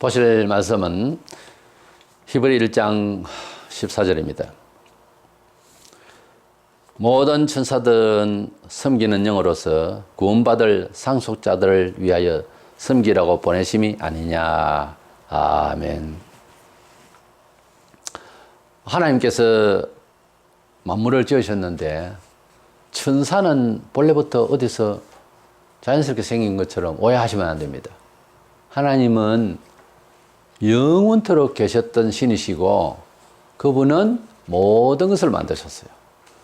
보실 말씀은 히브리 1장 14절입니다. 모든 천사들은 섬기는 영으로서 구원받을 상속자들을 위하여 섬기라고 보내심이 아니냐. 아멘. 하나님께서 만물을 지으셨는데 천사는 본래부터 어디서 자연스럽게 생긴 것처럼 오해하시면 안 됩니다. 하나님은 영원토록 계셨던 신이시고 그분은 모든 것을 만드셨어요.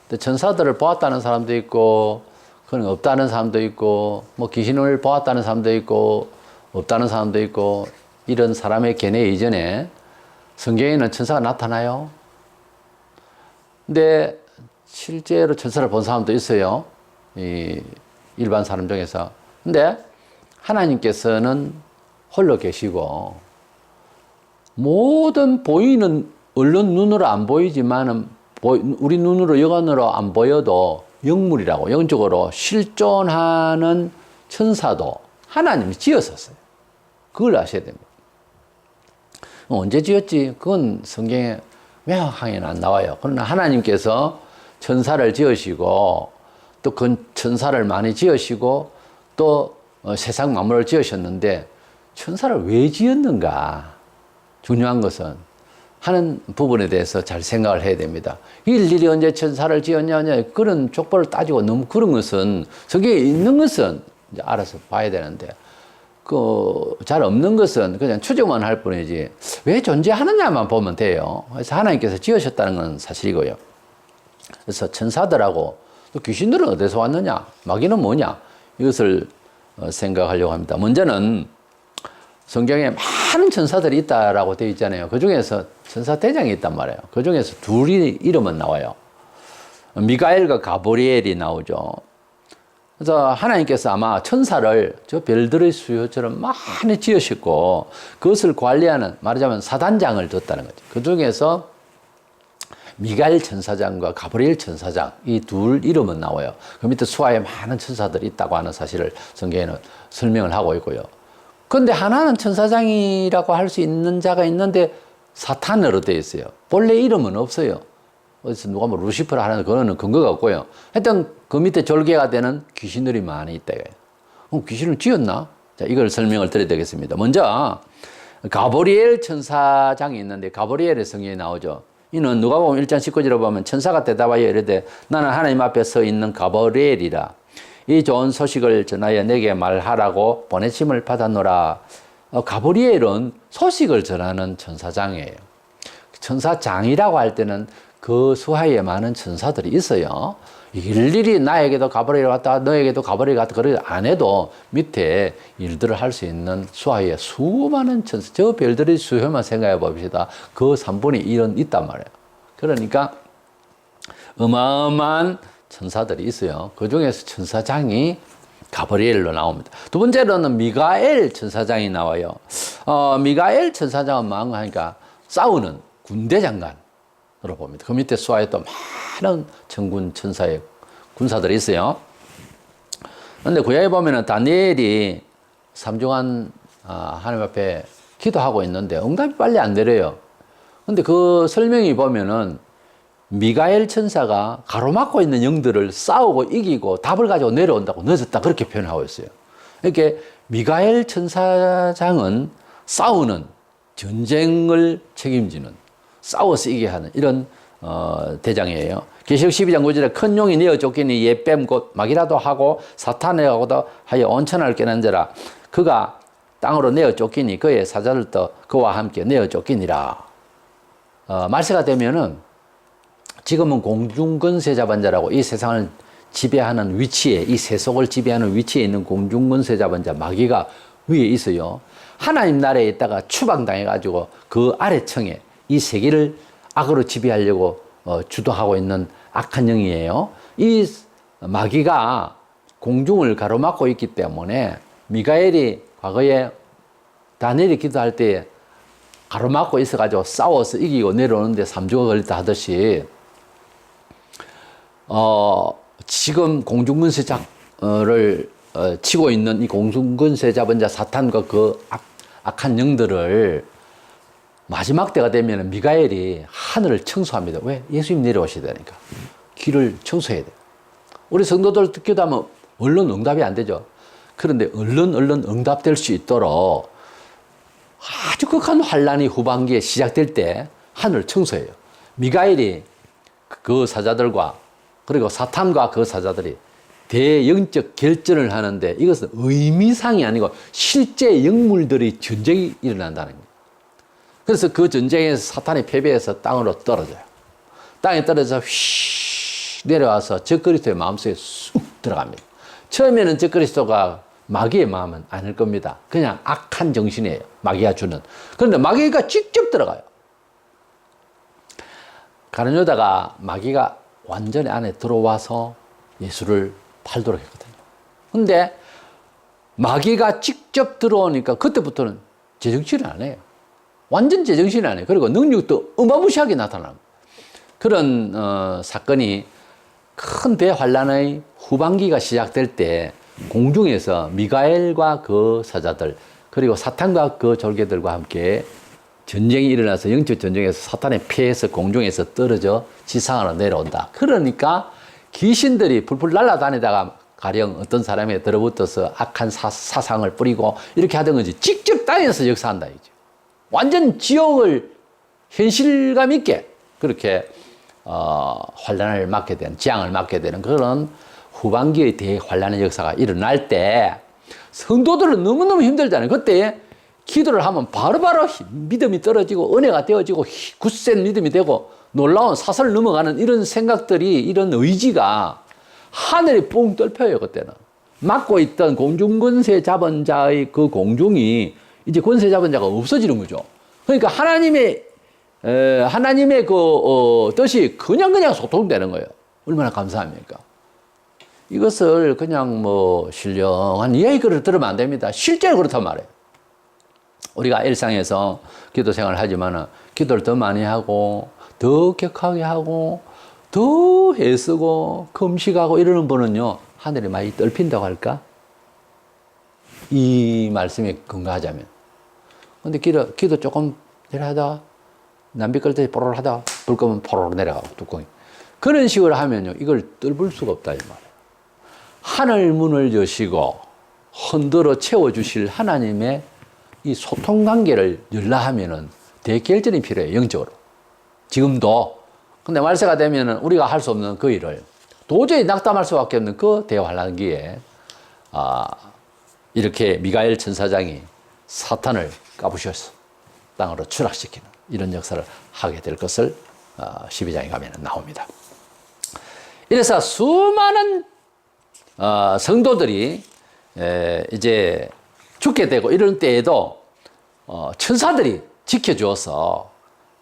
근데 천사들을 보았다는 사람도 있고 그건 없다는 사람도 있고 뭐 귀신을 보았다는 사람도 있고 없다는 사람도 있고 이런 사람의 견해 이전에 성경에는 천사가 나타나요. 근데 실제로 천사를 본 사람도 있어요. 이 일반 사람 중에서. 근데 하나님께서는 홀로 계시고 모든 보이는 얼른 눈으로 안 보이지만은 우리 눈으로 육안으로 안 보여도 영물이라고 영적으로 실존하는 천사도 하나님이 지었었어요. 그걸 아셔야 됩니다. 언제 지었지? 그건 성경에 명확하게는 안 나와요. 그러나 하나님께서 천사를 지으시고 또 그 천사를 많이 지으시고 또 세상 만물을 지으셨는데 천사를 왜 지었는가? 중요한 것은 하는 부분에 대해서 잘 생각을 해야 됩니다. 일일이 언제 천사를 지었냐 그런 족보를 따지고 너무 그런 것은 성경에 있는 것은 이제 알아서 봐야 되는데 잘 없는 것은 그냥 추정만 할 뿐이지 왜 존재하느냐만 보면 돼요. 그래서 하나님께서 지으셨다는 건 사실이고요. 그래서 천사들하고 또 귀신들은 어디서 왔느냐, 마귀는 뭐냐 이것을 생각하려고 합니다. 먼저는 성경에 많은 천사들이 있다라고 되어 있잖아요. 그 중에서 천사 대장이 있단 말이에요. 그 중에서 둘이 이름은 나와요. 미가엘과 가브리엘이 나오죠. 그래서 하나님께서 아마 천사를 저 별들의 수요처럼 많이 지으셨고 그것을 관리하는 말하자면 사단장을 뒀다는 거죠. 그 중에서 미가엘 천사장과 가브리엘 천사장 이 둘 이름은 나와요. 그 밑에 수하에 많은 천사들이 있다고 하는 사실을 성경에는 설명을 하고 있고요. 그런데 하나는 천사장이라고 할 수 있는 자가 있는데 사탄으로 되어 있어요. 본래 이름은 없어요. 어디서 누가 뭐 루시퍼라 하는 그거는 근거가 없고요. 하여튼 그 밑에 졸개가 되는 귀신들이 많이 있다. 그럼 귀신을 지었나? 자, 이걸 설명을 드려야 되겠습니다. 먼저 가브리엘 천사장이 있는데 가브리엘의 성경에 나오죠. 이는 누가복음 1장 19절에 보면 천사가 대답하여 이르되 나는 하나님 앞에 서 있는 가브리엘이라. 이 좋은 소식을 전하여 내게 말하라고 보내심을 받았노라. 가브리엘은 소식을 전하는 천사장이에요. 천사장이라고 할 때는 그 수하에 많은 천사들이 있어요. 일일이 나에게도 가브리엘 왔다, 너에게도 가브리엘 왔다, 그렇게 안 해도 밑에 일들을 할 수 있는 수하에 수많은 천사, 저 별들의 수요만 생각해 봅시다. 그 3분의 1은 있단 말이에요. 그러니까 어마어마한 천사들이 있어요. 그 중에서 천사장이 가브리엘로 나옵니다. 두 번째로는 미가엘 천사장이 나와요. 미가엘 천사장은 뭔가 하니까 싸우는 군대 장관으로 봅니다. 그 밑에 수하에 또 많은 천군 천사의 군사들이 있어요. 그런데 구약에 보면은 다니엘이 삼중한 하나님 앞에 기도하고 있는데 응답이 빨리 안 내려요. 그런데 그 설명이 보면은 미가엘 천사가 가로막고 있는 영들을 싸우고 이기고 답을 가지고 내려온다고 늦었다 그렇게 표현하고 있어요. 이렇게 미가엘 천사장은 싸우는 전쟁을 책임지는 싸워서 이기게 하는 이런 대장이에요. 계시록 12장 9절에 큰 용이 내어 쫓기니 옛뱀 곧 마귀라도 하고 사탄이라고도 하여 온천을 깨는 자라. 그가 땅으로 내어 쫓기니 그의 사자들도 그와 함께 내어 쫓기니라. 말세가 되면은 지금은 공중권세자반자라고 이 세상을 지배하는 위치에 이 세속을 지배하는 위치에 있는 공중권세자반자 마귀가 위에 있어요. 하나님 나라에 있다가 추방당해가지고 그 아래층에 이 세계를 악으로 지배하려고 주도하고 있는 악한 영이에요. 이 마귀가 공중을 가로막고 있기 때문에 미가엘이 과거에 다니엘이 기도할 때 가로막고 있어가지고 싸워서 이기고 내려오는데 3주가 걸렸다 하듯이 지금 공중권세자를 치고 있는 이 공중권세 잡은 자 사탄과 그 악한 영들을 마지막 때가 되면 미가엘이 하늘을 청소합니다. 왜? 예수님 내려오셔야 되니까. 길을 청소해야 돼요. 우리 성도들 기도하면 얼른 응답이 안 되죠. 그런데 얼른 응답될 수 있도록 아주 극한 환란이 후반기에 시작될 때 하늘을 청소해요. 미가엘이 그 사자들과 그리고 사탄과 그 사자들이 대영적 결전을 하는데 이것은 의미상이 아니고 실제 영물들의 전쟁이 일어난다는 거예요. 그래서 그 전쟁에서 사탄이 패배해서 땅으로 떨어져요. 땅에 떨어져서 휘 내려와서 적그리스도의 마음속에 쑥 들어갑니다. 처음에는 적그리스도가 마귀의 마음은 아닐 겁니다. 그냥 악한 정신이에요. 마귀가 주는. 그런데 마귀가 직접 들어가요. 가룟유다가 마귀가 완전히 안에 들어와서 예수를 팔도록 했거든요. 근데 마귀가 직접 들어오니까 그때부터는 제정신이 안 해요. 완전 제정신이 안 해요. 그리고 능력도 어마무시하게 나타납니다. 그런 사건이 큰 대환란의 후반기가 시작될 때 공중에서 미가엘과 그 사자들 그리고 사탄과 그 졸개들과 함께 전쟁이 일어나서 영적 전쟁에서 사탄에 패해서 공중에서 떨어져 지상으로 내려온다. 그러니까 귀신들이 풀풀 날아다니다가 가령 어떤 사람에 들어붙어서 악한 사상을 뿌리고 이렇게 하던 거지 직접 땅에서 역사한다 이죠. 완전 지옥을 현실감 있게 그렇게 환란을 맞게 되는 재앙을 맞게 되는 그런 후반기의 대환란의 역사가 일어날 때 성도들은 너무너무 힘들잖아요. 그때 기도를 하면 바로바로 믿음이 떨어지고 은혜가 되어지고 굳센 믿음이 되고 놀라운 사슬을 넘어가는 이런 생각들이 이런 의지가 하늘이 뻥 뚫혀요. 그때는 막고 있던 공중 권세 잡은 자의 그 공중이 이제 권세 잡은 자가 없어지는 거죠. 그러니까 하나님의 그 뜻이 그냥 소통되는 거예요. 얼마나 감사합니까? 이것을 그냥 뭐 신령한 이야기를 들으면 안 됩니다. 실제로 그렇단 말이에요. 우리가 일상에서 기도 생활을 하지만 기도를 더 많이 하고 더 격하게 하고 더 애쓰고 금식하고 이러는 분은요 하늘이 많이 떨핀다고 할까? 이 말씀에 근거하자면. 근데 기도 조금 내려하다가 남비 끌 때 포로로 하다가 불 끄면 포로로 내려가고 뚜껑이. 그런 식으로 하면요 이걸 뚫을 수가 없다 이 말이에요. 하늘 문을 여시고 흔들어 채워주실 하나님의 이 소통 관계를 열라 하면은 대결전이 필요해요, 영적으로. 지금도. 근데 말세가 되면은 우리가 할 수 없는 그 일을 도저히 낙담할 수밖에 없는 그 대환란기에, 이렇게 미가엘 천사장이 사탄을 까부셔서 땅으로 추락시키는 이런 역사를 하게 될 것을 12장에 가면 나옵니다. 이래서 수많은 성도들이 이제 죽게 되고 이런 때에도 천사들이 지켜주어서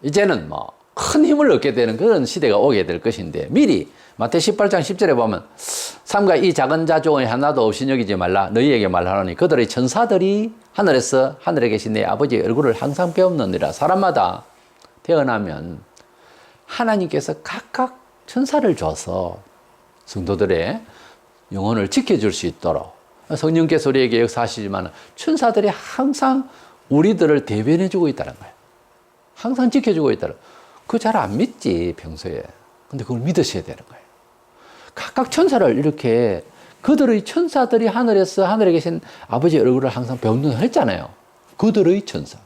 이제는 뭐 큰 힘을 얻게 되는 그런 시대가 오게 될 것인데 미리 마태 18장 10절에 보면 삼가 이 작은 자 중에 하나도 없이 여기지 말라 너희에게 말하노니 그들의 천사들이 하늘에서 하늘에 계신 내 아버지의 얼굴을 항상 배우느니라. 사람마다 태어나면 하나님께서 각각 천사를 줘서 성도들의 영혼을 지켜줄 수 있도록 성령께서 우리에게 역사하시지만 천사들이 항상 우리들을 대변해주고 있다는 거예요. 항상 지켜주고 있다는 거예요. 그거 잘 안 믿지 평소에. 근데 그걸 믿으셔야 되는 거예요. 각각 천사를 이렇게 그들의 천사들이 하늘에서 하늘에 계신 아버지의 얼굴을 항상 배운다 했잖아요. 그들의 천사.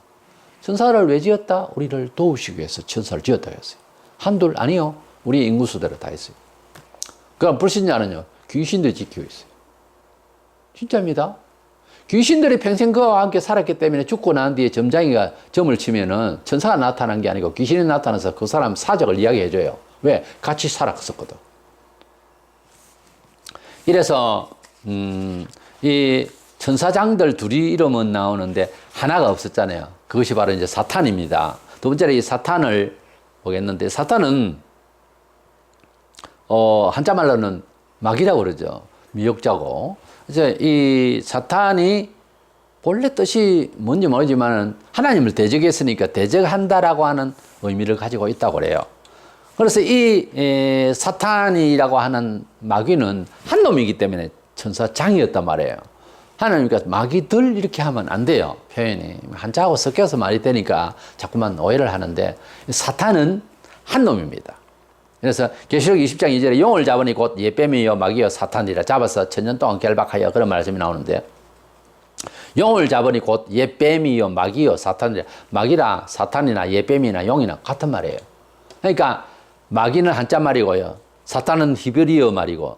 천사를 왜 지었다? 우리를 도우시기 위해서 천사를 지었다 했어요. 한둘 아니요. 우리 인구수대로 다 했어요. 그럼 불신자는요. 귀신도 지키고 있어요. 진짜입니다. 귀신들이 평생 그와 함께 살았기 때문에 죽고 난 뒤에 점장이가 점을 치면은 천사가 나타난 게 아니고 귀신이 나타나서 그 사람 사적을 이야기해줘요. 왜? 같이 살았었거든. 이래서 이 천사장들 둘이 이름은 나오는데 하나가 없었잖아요. 그것이 바로 이제 사탄입니다. 두 번째로 이 사탄을 보겠는데 사탄은 한자 말로는 마귀라고 그러죠. 미혹자고. 그래서 이 사탄이 본래 뜻이 뭔지 모르지만 하나님을 대적했으니까 대적한다라고 하는 의미를 가지고 있다고 그래요. 그래서 이 사탄이라고 하는 마귀는 한 놈이기 때문에 천사장이었단 말이에요. 하나님께서 마귀들 이렇게 하면 안 돼요. 표현이. 한자하고 섞여서 말이 되니까 자꾸만 오해를 하는데 사탄은 한 놈입니다. 그래서 계시록 20장 2절에 용을 잡으니 곧 예뱀이요 마귀요 사탄이라 잡아서 천년 동안 결박하여 그런 말씀이 나오는데 용을 잡으니 곧 예뱀이요 마귀요 사탄이라 마귀나 사탄이나 예뱀이나 용이나 같은 말이에요. 그러니까 마귀는 한자 말이고요. 사탄은 히브리어 말이고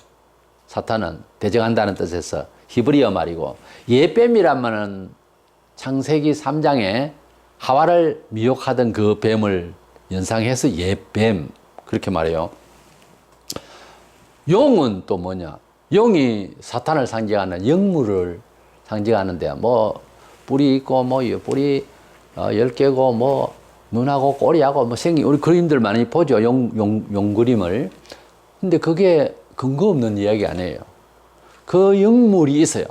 사탄은 대적한다는 뜻에서 히브리어 말이고 예뱀이란 말은 창세기 3장에 하와를 미혹하던 그 뱀을 연상해서 예뱀 그렇게 말해요. 용은 또 뭐냐? 용이 사탄을 상징하는 영물을 상징하는데 뭐 뿔이 있고 뭐 뿔이 10개고 뭐 눈하고 꼬리하고 뭐 생긴 우리 그림들 많이 보죠. 용 그림을. 근데 그게 근거 없는 이야기 아니에요. 그 영물이 있어요.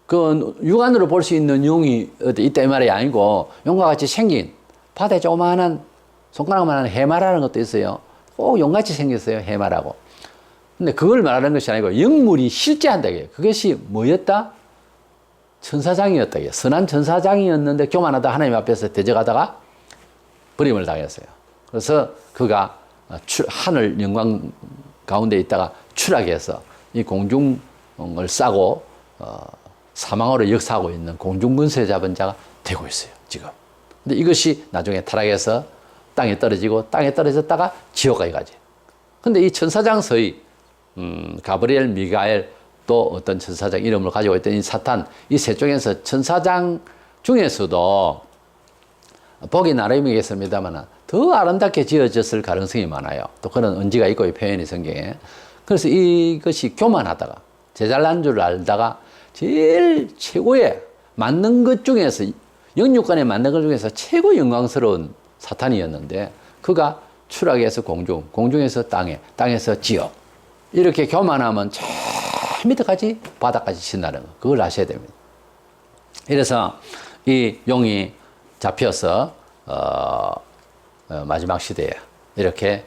그 육안으로 볼 수 있는 용이 어디 있다 이 말이 아니고 용과 같이 생긴 바다에 조그마한 손가락만한 해마라는 것도 있어요. 꼭 용같이 생겼어요. 해마라고. 근데 그걸 말하는 것이 아니고 영물이 실제한다. 그것이 뭐였다? 천사장이었다. 선한 천사장이었는데 교만하다 하나님 앞에서 대적하다가 버림을 당했어요. 그래서 그가 하늘 영광 가운데 있다가 추락해서 이 공중을 싸고 사망으로 역사하고 있는 공중권세 잡은 자가 되고 있어요. 지금. 근데 이것이 나중에 타락해서 땅에 떨어지고 땅에 떨어졌다가 지옥까지 가지. 근데 이 천사장서의 가브리엘, 미가엘 또 어떤 천사장 이름을 가지고 있던 이 사탄 이 세 중에서 천사장 중에서도 보기 나름이겠습니다만 더 아름답게 지어졌을 가능성이 많아요. 또 그런 언지가 있고 이 표현이 성경에. 그래서 이것이 교만하다가 제잘난 줄 알다가 제일 최고의 맞는 것 중에서 영육간에 맞는 것 중에서 최고 영광스러운 사탄이었는데 그가 추락해서 공중에서 땅에서 지옥 이렇게 교만하면 저 밑에까지 바닥까지 친다는 거 그걸 아셔야 됩니다. 이래서 이 용이 잡혀서 마지막 시대에 이렇게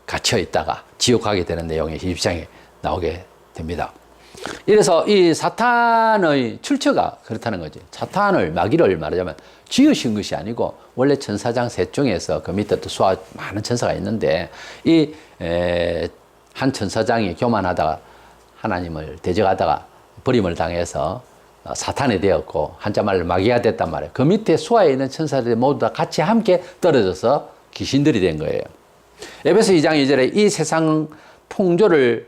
갇혀 있다가 지옥 가게 되는 내용이 20장에 나오게 됩니다. 이래서 이 사탄의 출처가 그렇다는 거지. 사탄을 마귀를 말하자면 지으신 것이 아니고 원래 천사장 셋 중에서 그 밑에 또 수아 많은 천사가 있는데 이 한 천사장이 교만하다가 하나님을 대적하다가 버림을 당해서 사탄이 되었고 한자말로 마귀가 됐단 말이에요. 그 밑에 수아에 있는 천사들이 모두 다 같이 함께 떨어져서 귀신들이 된 거예요. 에베소 2장 2절에 이 세상 풍조를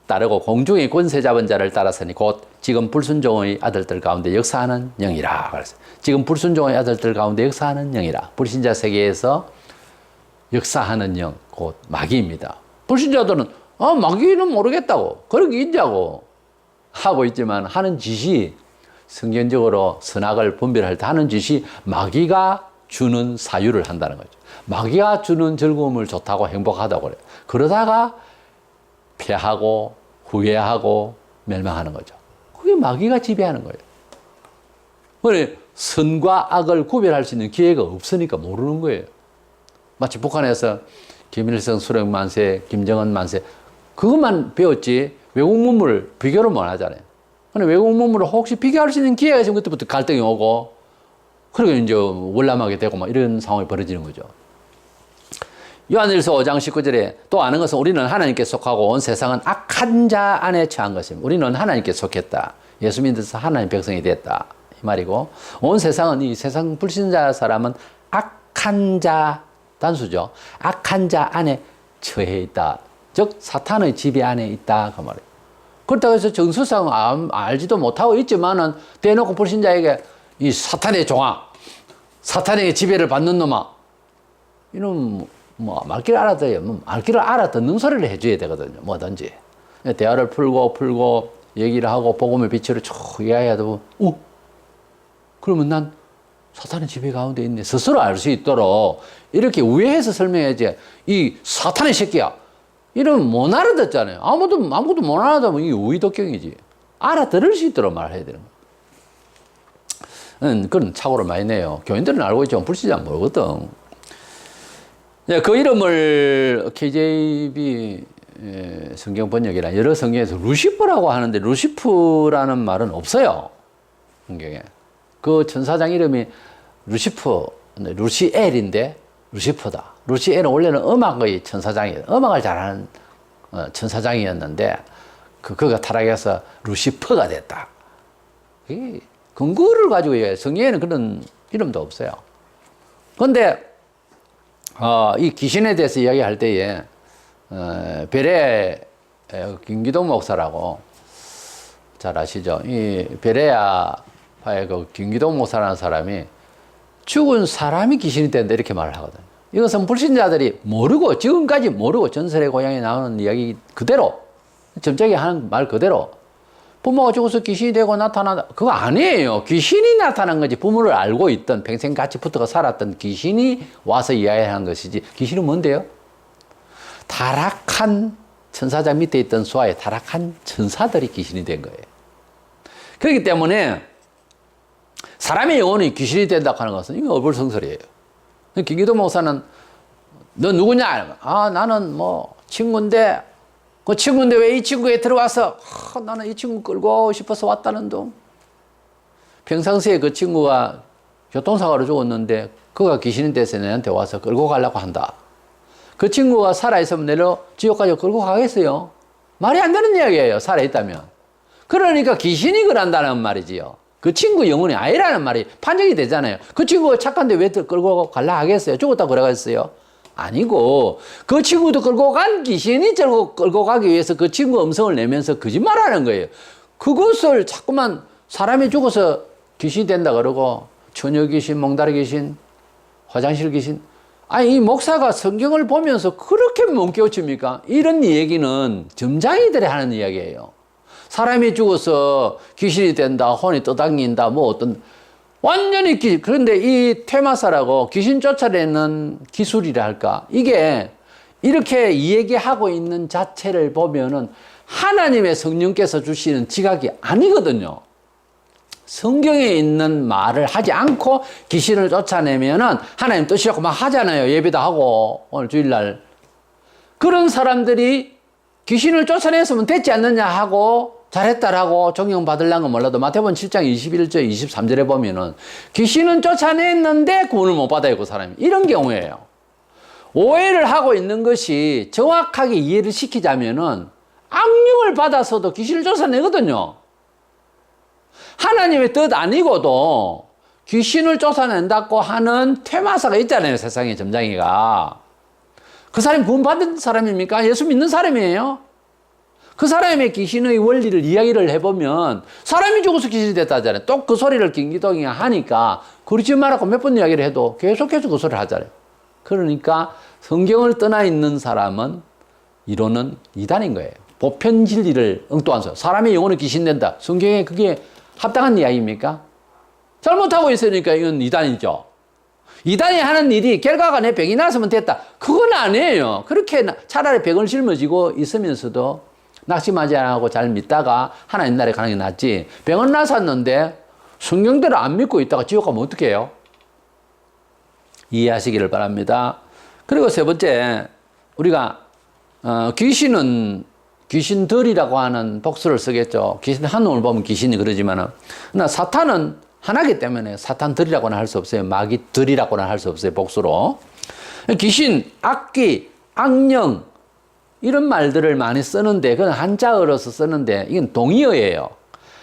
따르고 공중의 권세 잡은 자를 따라서니 곧 지금 불순종의 아들들 가운데 역사하는 영이라. 그래서 지금 불순종의 아들들 가운데 역사하는 영이라. 불신자 세계에서 역사하는 영, 곧 마귀입니다. 불신자들은 마귀는 모르겠다고 그런 게 있냐고 하고 있지만 하는 짓이 성경적으로 선악을 분별할 때 하는 짓이 마귀가 주는 사유를 한다는 거죠. 마귀가 주는 즐거움을 좋다고 행복하다고 그래요. 그러다가 패하고 후회하고 멸망하는 거죠. 그게 마귀가 지배하는 거예요. 그래 선과 악을 구별할 수 있는 기회가 없으니까 모르는 거예요. 마치 북한에서 김일성 수령 만세, 김정은 만세 그것만 배웠지 외국 문물을 비교를 못 하잖아요. 근데 외국 문물을 혹시 비교할 수 있는 기회가 있으면 그때부터 갈등이 오고 그리고 이제 월남하게 되고 막 이런 상황이 벌어지는 거죠. 요한일서 5장 19절에 또 아는 것은 우리는 하나님께 속하고 온 세상은 악한 자 안에 처한 것입니다. 우리는 하나님께 속했다. 예수 믿어서 하나님 백성이 됐다. 이 말이고 온 세상은 이 세상 불신자 사람은 악한 자 단수죠. 악한 자 안에 처해 있다. 즉 사탄의 지배 안에 있다 그 말이에요. 그렇다고 해서 정서상 알지도 못하고 있지만은 대놓고 불신자에게 이 사탄의 종아, 사탄에게 지배를 받는 놈아, 이놈 뭐 말귀를 알아들어요. 말귀를 알아듣는 소리를 해줘야 되거든요. 뭐든지 대화를 풀고 얘기를 하고 복음의 빛으로 쭉 이야기해도 그러면 난 사탄의 지배 가운데 있네. 스스로 알 수 있도록 이렇게 우회해서 설명해야지. 이 사탄의 새끼야. 이러면 못 알아듣잖아요. 아무것도 못 알아듣으면 이게 우의독경이지. 알아들을 수 있도록 말해야 되는 거예요. 그런 착오를 많이 내요. 교인들은 알고 있지만 불신자는 모르거든. 그 이름을 KJV 성경 번역이나 여러 성경에서 루시퍼라고 하는데 루시프라는 말은 없어요. 성경에. 그 천사장 이름이 루시퍼, 루시엘인데 루시퍼다. 루시엘은 원래는 음악의 천사장이에요. 음악을 잘하는 천사장이었는데 그가 타락해서 루시퍼가 됐다. 이 근거를 가지고 성경에는 그런 이름도 없어요. 그런데 이 귀신에 대해서 이야기할 때에 베레 김기동 목사라고 잘 아시죠? 이 베레아파의 그 김기동 목사라는 사람이 죽은 사람이 귀신이 된다 이렇게 말을 하거든요. 이것은 불신자들이 모르고 지금까지 모르고 전설의 고향에 나오는 이야기 그대로 점쟁이 하는 말 그대로 부모가 죽어서 귀신이 되고 나타나다 그거 아니에요. 귀신이 나타난 거지. 부모를 알고 있던 평생 같이 붙어가 살았던 귀신이 와서 이야기하는 것이지. 귀신은 뭔데요? 타락한 천사장 밑에 있던 수하에 타락한 천사들이 귀신이 된 거예요. 그렇기 때문에 사람의 영혼이 귀신이 된다고 하는 것은 이거 어불성설이에요. 김기도 목사는 너 누구냐? 아 나는 뭐 친구인데 그 친구인데 왜 이 친구에 들어와서 나는 이 친구 끌고 싶어서 왔다는 둥. 평상시에 그 친구가 교통사고로 죽었는데 그가 귀신이 돼서 내한테 와서 끌고 가려고 한다. 그 친구가 살아있으면 내려 지옥까지 끌고 가겠어요? 말이 안 되는 이야기예요. 살아있다면. 그러니까 귀신이 그런다는 말이지요. 그 친구 영혼이 아니라는 말이 판정이 되잖아요. 그 친구가 착한데 왜 끌고 가려 하겠어요? 죽었다고 그러겠어요? 아니고 그 친구도 끌고 간 귀신이 끌고 가기 위해서 그 친구 음성을 내면서 거짓말하는 거예요. 그것을 자꾸만 사람이 죽어서 귀신이 된다 그러고 처녀 귀신, 몽다리 귀신, 화장실 귀신 아니 이 목사가 성경을 보면서 그렇게 못 깨우칩니까? 이런 얘기는 점장이들이 하는 이야기예요. 사람이 죽어서 귀신이 된다, 혼이 떠당긴다, 뭐 어떤 완전히 그런데 이 퇴마사라고 귀신 쫓아내는 기술이라 할까? 이게 이렇게 얘기하고 있는 자체를 보면은 하나님의 성령께서 주시는 지각이 아니거든요. 성경에 있는 말을 하지 않고 귀신을 쫓아내면은 하나님 뜻이라고 막 하잖아요. 예배도 하고 오늘 주일날. 그런 사람들이 귀신을 쫓아냈으면 됐지 않느냐 하고 잘했다라고 존경받으려는 몰라도 마태복음 7장 21절 23절에 보면은 귀신은 쫓아냈는데 구원을 못 받아요. 그 사람이. 이런 경우예요. 오해를 하고 있는 것이 정확하게 이해를 시키자면은 악령을 받아서도 귀신을 쫓아내거든요. 하나님의 뜻 아니고도 귀신을 쫓아낸다고 하는 퇴마사가 있잖아요. 세상에 점장이가. 그 사람이 구원받은 사람입니까? 예수 믿는 사람이에요. 그 사람의 귀신의 원리를 이야기를 해보면 사람이 죽어서 귀신이 됐다잖아요. 또 그 소리를 김기동이 하니까 그러지 말라고 몇 번 이야기를 해도 계속해서 그 소리를 하잖아요. 그러니까 성경을 떠나 있는 사람은 이론은 이단인 거예요. 보편 진리를 엉뚱한 소리. 사람의 영혼은 귀신된다. 성경에 그게 합당한 이야기입니까? 잘못하고 있으니까 이건 이단이죠. 이단이 하는 일이 결과가 내 병이 났으면 됐다. 그건 아니에요. 그렇게 차라리 병을 짊어지고 있으면서도 낙심하지 않고 잘 믿다가 하나님 나라에 가는 게 낫지. 병은 났었는데 성경대로 안 믿고 있다가 지옥 가면 어떻게 해요? 이해하시기를 바랍니다. 그리고 세 번째, 우리가 귀신은 귀신들이라고 하는 복수를 쓰겠죠. 귀신 한 놈을 보면 귀신이 그러지만은, 그러나 사탄은 하나기 때문에 사탄들이라고는 할 수 없어요. 마귀들이라고는 할 수 없어요. 복수로. 귀신, 악귀, 악령 이런 말들을 많이 쓰는데 그건 한자어로서 쓰는데 이건 동의어예요.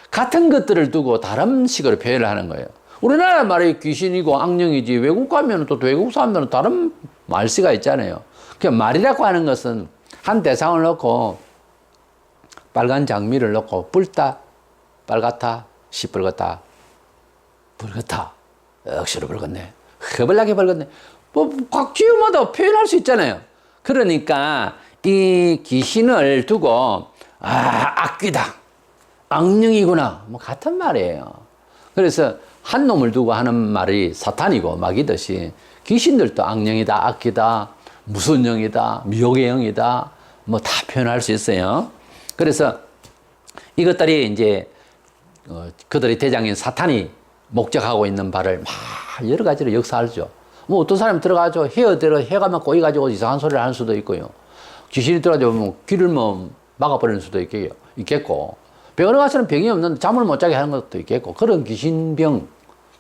같은 것들을 두고 다른 식으로 표현을 하는 거예요. 우리나라 말이 귀신이고 악령이지 외국 가면 또 외국 사람들은 다른 말씨가 있잖아요. 그 말이라고 하는 것은 한 대상을 넣고 빨간 장미를 넣고 붉다, 빨갛다, 시뻘겋다, 붉었다, 억수로 붉었네, 허벌나게 붉었네. 뭐 각 지역마다 표현할 수 있잖아요. 그러니까 이 귀신을 두고 악귀다, 악령이구나 뭐 같은 말이에요. 그래서 한 놈을 두고 하는 말이 사탄이고 마귀듯이 귀신들도 악령이다, 악귀다, 무슨 영이다, 미혹의 영이다 뭐 다 표현할 수 있어요. 그래서 이것들이 이제 그들의 대장인 사탄이 목적하고 있는 바를 막 여러 가지로 역사하죠. 뭐 어떤 사람이 들어가죠. 헤어대로 해가면 꼬이가지고 이상한 소리를 하는 수도 있고요. 귀신이 들어가지고 뭐 귀를 뭐 막아버리는 수도 있겠고, 병원에 가서는 병이 없는데 잠을 못 자게 하는 것도 있겠고, 그런 귀신병,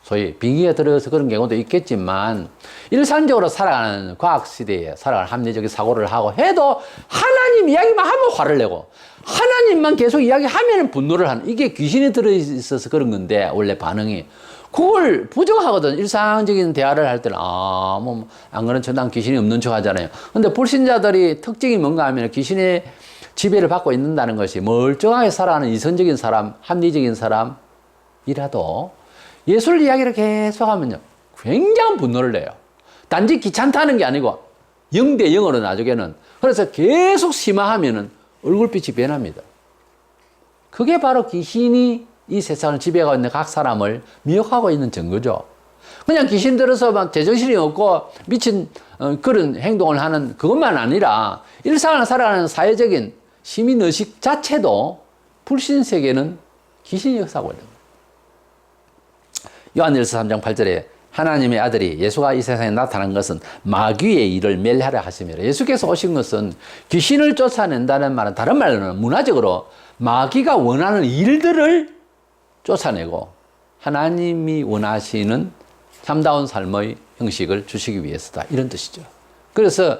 소위 빙의에 들어서 그런 경우도 있겠지만, 일상적으로 살아가는 과학시대에 살아가는 합리적인 사고를 하고 해도 하나님 이야기만 하면 화를 내고, 하나님만 계속 이야기하면 분노를 하는, 이게 귀신이 들어있어서 그런 건데, 원래 반응이. 그걸 부정하거든. 일상적인 대화를 할 때는, 안 그런 척 난 귀신이 없는 척 하잖아요. 근데 불신자들이 특징이 뭔가 하면 귀신의 지배를 받고 있는다는 것이 멀쩡하게 살아가는 이성적인 사람, 합리적인 사람이라도 예술 이야기를 계속 하면요, 굉장한 분노를 내요. 단지 귀찮다는 게 아니고 0대 0으로 나중에는. 그래서 계속 심화하면은 얼굴빛이 변합니다. 그게 바로 귀신이 이 세상을 지배하고 있는 각 사람을 미혹하고 있는 증거죠. 그냥 귀신 들어서 막 제정신이 없고 미친 그런 행동을 하는 그것만 아니라 일상을 살아가는 사회적인 시민의식 자체도 불신 세계는 귀신이 역사하고 있는 거예요. 요한일서 3장 8절에 하나님의 아들이 예수가 이 세상에 나타난 것은 마귀의 일을 멸하려 하심이라. 예수께서 오신 것은 귀신을 쫓아낸다는 말은, 다른 말로는 문화적으로 마귀가 원하는 일들을 쫓아내고 하나님이 원하시는 참다운 삶의 형식을 주시기 위해서다, 이런 뜻이죠. 그래서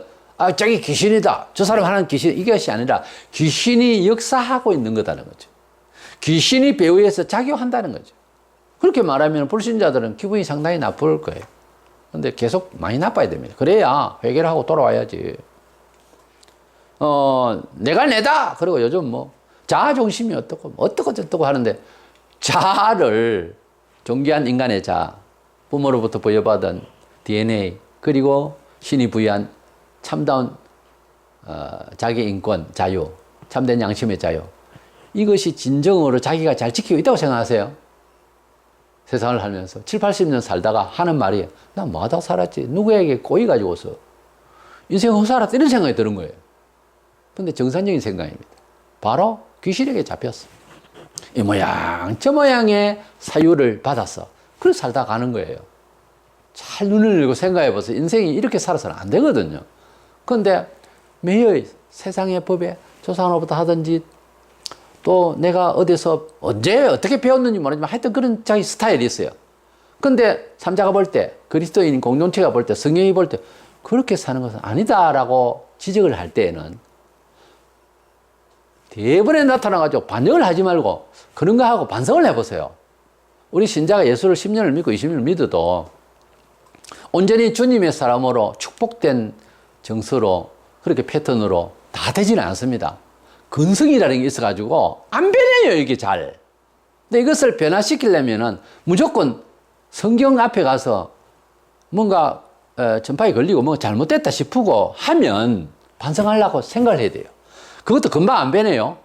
저기 귀신이다, 저 사람 하는 귀신, 이것이 아니라 귀신이 역사하고 있는 거다는 거죠. 귀신이 배후에서 작용한다는 거죠. 그렇게 말하면 불신자들은 기분이 상당히 나쁠 거예요. 근데 계속 많이 나빠야 됩니다. 그래야 회개를 하고 돌아와야지. 내가 내다! 그리고 요즘 뭐 자아중심이 어떻고 하는데, 자아를, 존귀한 인간의 자아, 부모로부터 부여받은 DNA, 그리고 신이 부여한 참다운 자기 인권, 자유, 참된 양심의 자유, 이것이 진정으로 자기가 잘 지키고 있다고 생각하세요? 세상을 살면서 7, 80년 살다가 하는 말이, 난 뭐하다 살았지? 누구에게 꼬이 가지고서 인생 헛살았다, 이런 생각이 드는 거예요. 근데 정상적인 생각입니다. 바로 귀신에게 잡혔어. 이 모양 저 모양의 사유를 받았어. 그래서 살다 가는 거예요. 잘 눈을 열고 생각해 보세요. 인생이 이렇게 살아서는 안 되거든요. 그런데 매일 세상의 법에 조상으로부터 하던 짓, 또 내가 어디서 언제 어떻게 배웠는지 모르지만 하여튼 그런 자기 스타일이 있어요. 근데 삼자가 볼 때, 그리스도인 공동체가 볼 때, 성경이 볼 때 그렇게 사는 것은 아니다라고 지적을 할 때에는 대번에 나타나가지고 반영을 하지 말고 그런 거 하고 반성을 해보세요. 우리 신자가 예수를 10년을 믿고 20년을 믿어도 온전히 주님의 사람으로 축복된 정서로, 그렇게 패턴으로 다 되지는 않습니다. 근성이라는 게 있어가지고 안 변해요, 이게 잘. 근데 이것을 변화시키려면은 무조건 성경 앞에 가서 뭔가 전파에 걸리고 뭔가 잘못됐다 싶고 하면 반성하려고 생각을 해야 돼요. 그것도 금방 안 변해요.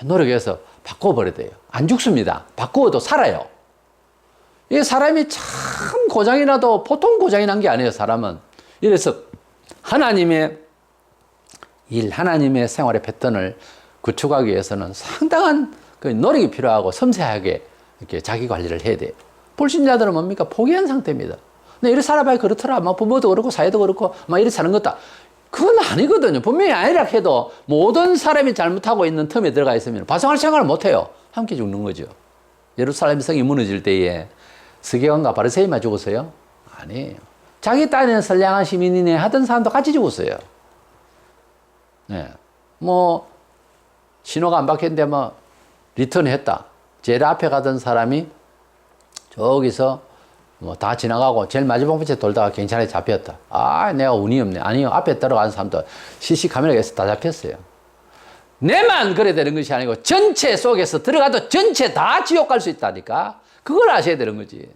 노력해서 바꿔버려야 돼요. 안 죽습니다. 바꾸어도 살아요. 이게 사람이 참 고장이 나도 보통 고장이 난 게 아니에요, 사람은. 이래서 하나님의 일, 하나님의 생활의 패턴을 구축하기 위해서는 상당한 그 노력이 필요하고 섬세하게 이렇게 자기 관리를 해야 돼요. 불신자들은 뭡니까? 포기한 상태입니다. 근데 이렇게 살아봐야 그렇더라. 막 부모도 그렇고 사회도 그렇고 막 이렇게 사는 것다. 그건 아니거든요. 분명히 아니라 해도 모든 사람이 잘못하고 있는 틈에 들어가 있으면 반성할 생각을 못 해요. 함께 죽는 거죠. 예루살렘 성이 무너질 때에 서기관과 바리새인만 죽었어요? 아니에요. 자기 딴에는 선량한 시민이네 하던 사람도 같이 죽었어요. 네. 뭐 신호가 안 박혔는데 뭐 리턴했다. 제일 앞에 가던 사람이 저기서 뭐 다 지나가고 제일 마지막 번째 돌다가 경찰에 잡혔다. 내가 운이 없네. 아니요, 앞에 들어가는 사람도 CC 카메라에서 다 잡혔어요. 내만 그래야 되는 것이 아니고 전체 속에서 들어가도 전체 다 지옥 갈 수 있다니까. 그걸 아셔야 되는 거지.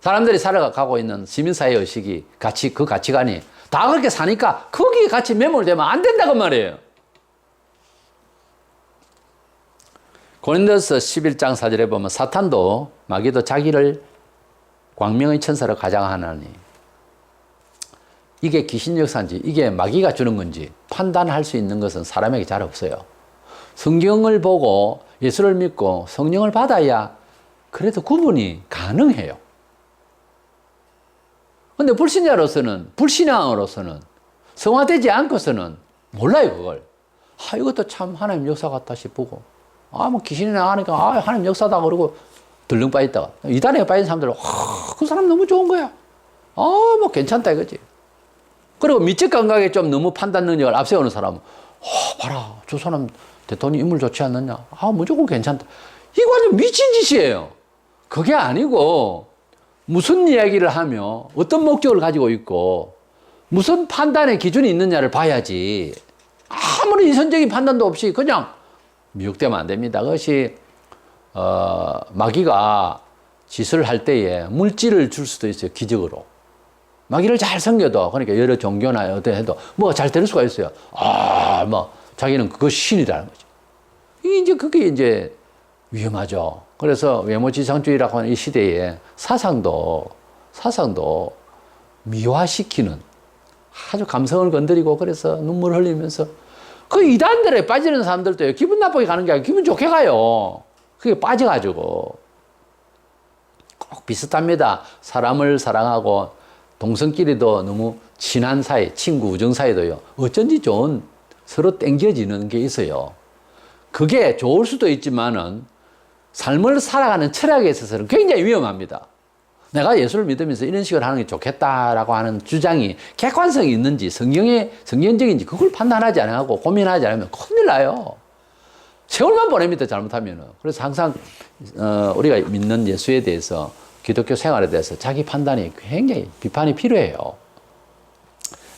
사람들이 살아가고 있는 시민사회 의식이 그 가치관이 다 그렇게 사니까 거기에 같이 매몰되면 안 된다고 말이에요. 고린도서 11장 4절에 보면 사탄도 마귀도 자기를 광명의 천사로 가장하나니, 이게 귀신 역사인지 이게 마귀가 주는 건지 판단할 수 있는 것은 사람에게 잘 없어요. 성경을 보고 예수를 믿고 성령을 받아야 그래도 구분이 가능해요. 근데 불신자로서는, 불신앙으로서는 성화되지 않고서는 몰라요, 그걸. 이것도 참 하나님 역사 같다 싶고, 뭐 귀신이 나가니까, 하나님 역사다 그러고 들렁 빠졌다가, 이단에 빠진 사람들은, 그 사람 너무 좋은 거야. 뭐 괜찮다 이거지. 그리고 미적 감각에 좀 너무 판단 능력을 앞세우는 사람은, 봐라, 저 사람 대통령 인물 좋지 않느냐. 무조건 괜찮다. 이거 완전 미친 짓이에요. 그게 아니고, 무슨 이야기를 하며, 어떤 목적을 가지고 있고, 무슨 판단의 기준이 있느냐를 봐야지. 아무런 이선적인 판단도 없이 그냥 미혹되면 안 됩니다. 그것이 마귀가 짓을 할 때에 물질을 줄 수도 있어요. 기적으로. 마귀를 잘 섬겨도, 그러니까 여러 종교나 어떤 해도 뭐가 잘 될 수가 있어요. 뭐 자기는 그것이 신이라는 거죠. 그게 이제 위험하죠. 그래서 외모지상주의라고 하는 이 시대에 사상도 미화시키는, 아주 감성을 건드리고, 그래서 눈물 흘리면서 그 이단들에 빠지는 사람들도 기분 나쁘게 가는 게 아니라 기분 좋게 가요. 그게 빠져가지고. 꼭 비슷합니다. 사람을 사랑하고 동성끼리도 너무 친한 사이, 친구 우정 사이도요, 어쩐지 좋은, 서로 땡겨지는 게 있어요. 그게 좋을 수도 있지만은 삶을 살아가는 철학에 있어서는 굉장히 위험합니다. 내가 예수를 믿으면서 이런 식으로 하는 게 좋겠다라고 하는 주장이 객관성이 있는지, 성경적인지 그걸 판단하지 않고 고민하지 않으면 큰일 나요. 세월만 보냅니다, 잘못하면은. 그래서 항상 우리가 믿는 예수에 대해서, 기독교 생활에 대해서 자기 판단이 굉장히 비판이 필요해요.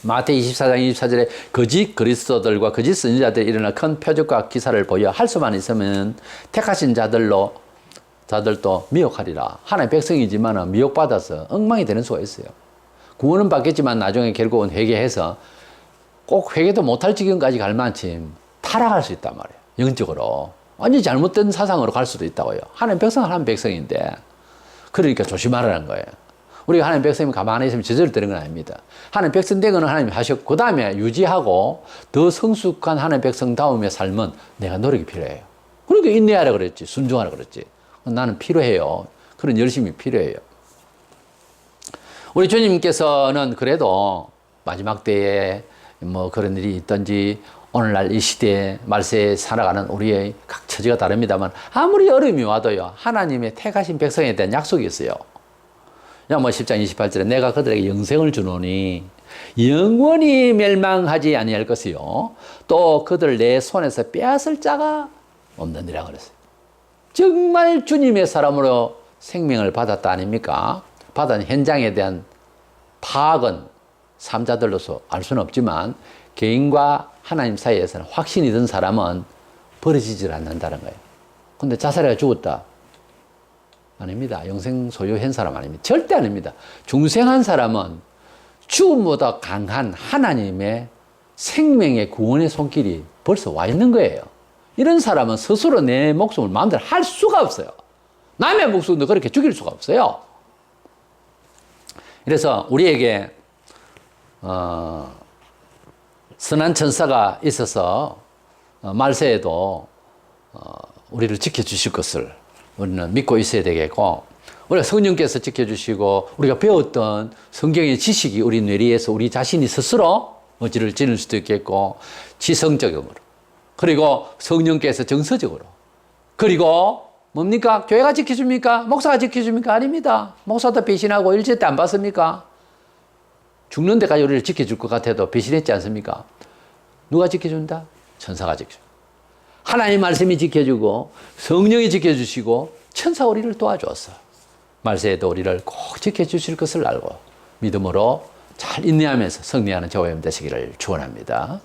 마태 24장 24절에 거짓 그리스도들과 거짓 선지자들이 일어나 큰 표적과 기사를 보여 할 수만 있으면 택하신 자들도 미혹하리라. 하나님의 백성이지만 미혹받아서 엉망이 되는 수가 있어요. 구원은 받겠지만 나중에 결국은 회개해서 꼭 회개도 못할 지경까지 갈 만큼 타락할 수 있단 말이에요. 영적으로. 완전히 잘못된 사상으로 갈 수도 있다고요. 하나님의 백성은 하나님의 백성인데, 그러니까 조심하라는 거예요. 우리가 하나님 백성이면 가만히 있으면 저절로 되는 건 아닙니다. 하나님 백성 된 거는 하나님이 하셨고, 그 다음에 유지하고 더 성숙한 하나님 백성다움의 삶은 내가 노력이 필요해요. 그러니까 인내하라 그랬지, 순종하라 그랬지. 나는 필요해요. 그런 열심이 필요해요. 우리 주님께서는 그래도 마지막 때에 뭐 그런 일이 있든지, 오늘날 이 시대에 말세에 살아가는 우리의 각 처지가 다릅니다만, 아무리 어려움이 와도요, 하나님의 택하신 백성에 대한 약속이 있어요. 뭐 10장 28절에 내가 그들에게 영생을 주노니 영원히 멸망하지 아니할 것이요, 또 그들 내 손에서 빼앗을 자가 없느니라 그랬어요. 정말 주님의 사람으로 생명을 받았다 아닙니까? 받은 현장에 대한 파악은 삼자들로서 알 수는 없지만, 개인과 하나님 사이에서는 확신이 든 사람은 버려지질 않는다는 거예요. 근데 자살해가 죽었다? 아닙니다. 영생 소유한 사람 아닙니다. 절대 아닙니다. 중생한 사람은 죽음보다 강한 하나님의 생명의 구원의 손길이 벌써 와 있는 거예요. 이런 사람은 스스로 내 목숨을 마음대로 할 수가 없어요. 남의 목숨도 그렇게 죽일 수가 없어요. 그래서 우리에게 선한 천사가 있어서 말세에도 우리를 지켜주실 것을 우리는 믿고 있어야 되겠고, 우리가 성령께서 지켜주시고 우리가 배웠던 성경의 지식이 우리 뇌리에서 우리 자신이 스스로 어지를 지를 수도 있겠고, 지성적으로, 그리고 성령께서 정서적으로, 그리고 뭡니까? 교회가 지켜줍니까? 목사가 지켜줍니까? 아닙니다. 목사도 배신하고 일제 때 안 봤습니까? 죽는 데까지 우리를 지켜줄 것 같아도 배신했지 않습니까? 누가 지켜준다? 천사가 지켜준다. 하나님 말씀이 지켜주고 성령이 지켜주시고 천사 우리를 도와주었어. 말세에도 우리를 꼭 지켜주실 것을 알고 믿음으로 잘 인내하면서 승리하는 저와 여러분 되시기를 축원합니다.